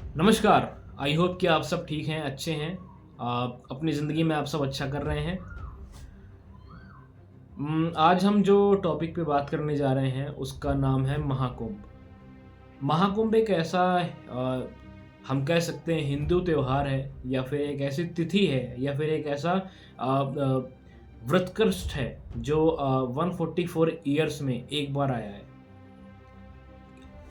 नमस्कार। I hope कि आप सब ठीक हैं, अच्छे हैं। अपनी ज़िंदगी में आप सब अच्छा कर रहे हैं। आज हम जो टॉपिक पे बात करने जा रहे हैं उसका नाम है महाकुंभ। महाकुंभ एक ऐसा हम कह सकते हैं हिंदू त्योहार है, या फिर एक ऐसी तिथि है, या फिर एक ऐसा व्रतकष्ट है जो 144 ईयर्स में एक बार आया है।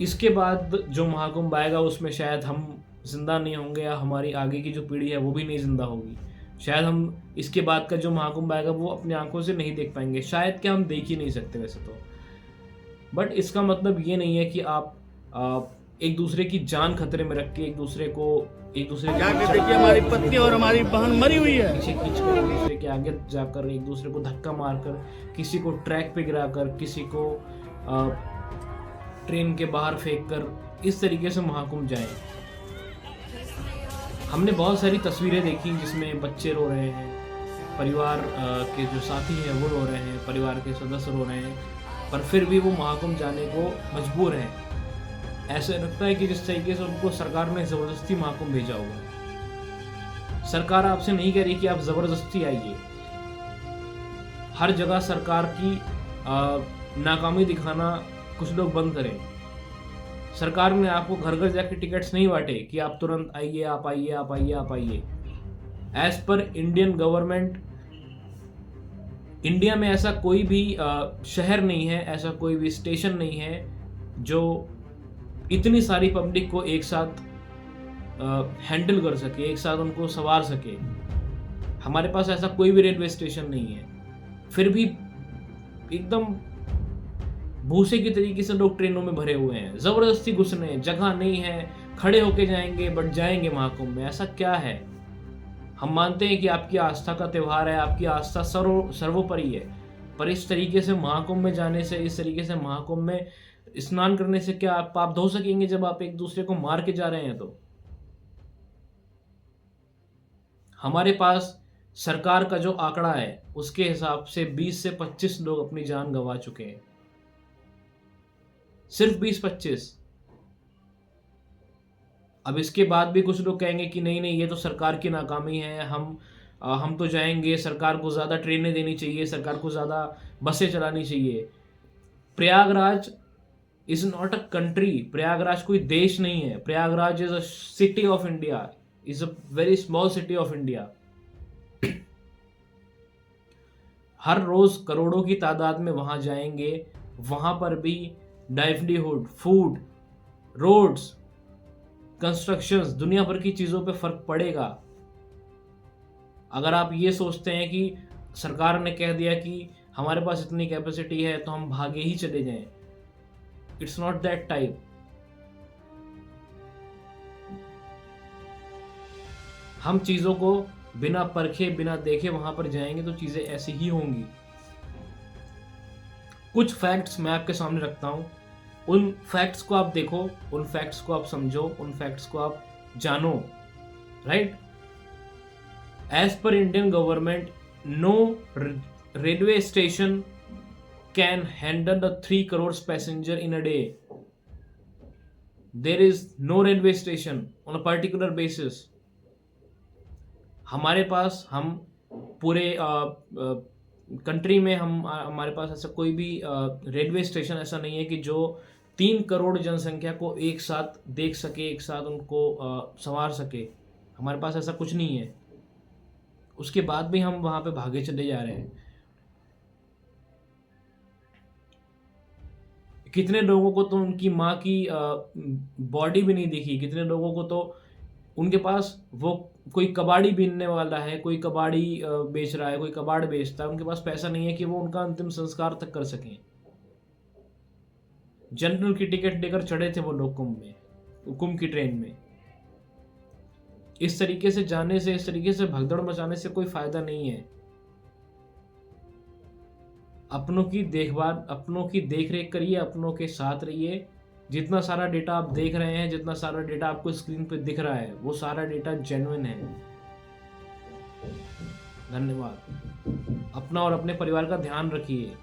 इसके बाद जो महाकुंभ आएगा उसमें शायद हम ज़िंदा नहीं होंगे, या हमारी आगे की जो पीढ़ी है वो भी नहीं ज़िंदा होगी। शायद हम इसके बाद का जो महाकुंभ आएगा वो अपनी आँखों से नहीं देख पाएँगे। शायद क्या हम देख ही नहीं सकते वैसे तो। बट इसका मतलब ये नहीं है कि आप एक दूसरे की जान खतरे में रख के एक दूसरे के जाके पीछे देखिए हमारी पत्नी और हमारी बहन मरी हुई है। खींच कर एक दूसरे के आगे जाकर एक दूसरे को धक्का मारकर, किसी को ट्रैक पे गिराकर, किसी को ट्रेन के बाहर फेंक कर इस तरीके से महाकुंभ जाएं। हमने बहुत सारी तस्वीरें देखी जिसमें बच्चे रो रहे हैं, परिवार के जो साथी हैं वो रो रहे हैं, परिवार के सदस्य रो रहे हैं, पर फिर भी वो महाकुंभ जाने को मजबूर हैं। ऐसे लगता है कि जिस तरीके से उनको सरकार ने ज़बरदस्ती महाकुंभ भेजा होगा। सरकार आपसे नहीं कह रही कि आप ज़बरदस्ती आइए। हर जगह सरकार की नाकामी दिखाना कुछ लोग बंद करें। सरकार ने आपको घर घर जाके टिकट्स नहीं बांटे कि आप तुरंत आइए, आप आइए, आप आइए, आप आइए। As per Indian government, India में ऐसा कोई भी शहर नहीं है, ऐसा कोई भी स्टेशन नहीं है जो इतनी सारी पब्लिक को एक साथ हैंडल कर सके, एक साथ उनको संवार सके। हमारे पास ऐसा कोई भी रेलवे स्टेशन नहीं है। फिर भी एकदम भूसे की तरीके से लोग ट्रेनों में भरे हुए हैं, जबरदस्ती घुसने, जगह नहीं है, खड़े होके जाएंगे बट जाएंगे महाकुंभ में। ऐसा क्या है? हम मानते हैं कि आपकी आस्था का त्यौहार है, आपकी आस्था सर्वोपरि है, पर इस तरीके से महाकुंभ में जाने से, इस तरीके से महाकुंभ में स्नान करने से क्या आप पाप धो सकेंगे जब आप एक दूसरे को मार के जा रहे हैं? तो हमारे पास सरकार का जो आंकड़ा है उसके हिसाब से 20 से 25 लोग अपनी जान गंवा चुके हैं। सिर्फ 20-25। अब इसके बाद भी कुछ लोग कहेंगे कि नहीं नहीं, ये तो सरकार की नाकामी है, हम तो जाएंगे, सरकार को ज़्यादा ट्रेनें देनी चाहिए, सरकार को ज़्यादा बसें चलानी चाहिए। Prayagraj is not a country. Prayagraj कोई देश नहीं है। Prayagraj is a city of India, is a very small city of India. हर रोज़ करोड़ों की तादाद में वहाँ जाएंगे। वहाँ पर भी लाइवलीहुड, फूड, रोड्स, कंस्ट्रक्शंस, दुनिया भर की चीज़ों पे फ़र्क पड़ेगा। अगर आप ये सोचते हैं कि सरकार ने कह दिया कि हमारे पास इतनी कैपेसिटी है तो हम भागे ही चले जाएं, इट्स नॉट दैट टाइप। हम चीज़ों को बिना परखे, बिना देखे वहाँ पर जाएंगे तो चीज़ें ऐसी ही होंगी। कुछ फैक्ट्स मैं आपके सामने रखता हूँ। उन फैक्ट्स को आप देखो, उन फैक्ट्स को आप समझो, उन फैक्ट्स को आप जानो, right? As per Indian government, no railway station can handle the 3 crore passenger in a day. There is no railway station on a particular basis. हमारे पास, हम पूरे कंट्री में हमारे पास ऐसा कोई भी रेलवे स्टेशन ऐसा नहीं है कि जो 3 करोड़ जनसंख्या को एक साथ देख सके, एक साथ उनको संवार सके। हमारे पास ऐसा कुछ नहीं है। उसके बाद भी हम वहाँ पे भागे चले जा रहे हैं। कितने लोगों को तो उनकी माँ की बॉडी भी नहीं दिखी। कितने लोगों को तो उनके पास वो कोई कबाड़ी बीनने वाला है, कोई कबाड़ी बेच रहा है, कोई कबाड़ बेचता है, उनके पास पैसा नहीं है कि वो उनका अंतिम संस्कार तक कर सकें। जनरल की टिकट लेकर चढ़े थे वो लोग कुंभ की ट्रेन में। इस तरीके से जाने से, इस तरीके से भगदड़ मचाने से कोई फायदा नहीं है। अपनों की देखभाल, अपनों की देखरेख करिए, अपनों के साथ रहिए। जितना सारा डेटा आप देख रहे हैं, जितना सारा डेटा आपको स्क्रीन पे दिख रहा है, वो सारा डेटा जेन्युइन है। धन्यवाद। अपना और अपने परिवार का ध्यान रखिए।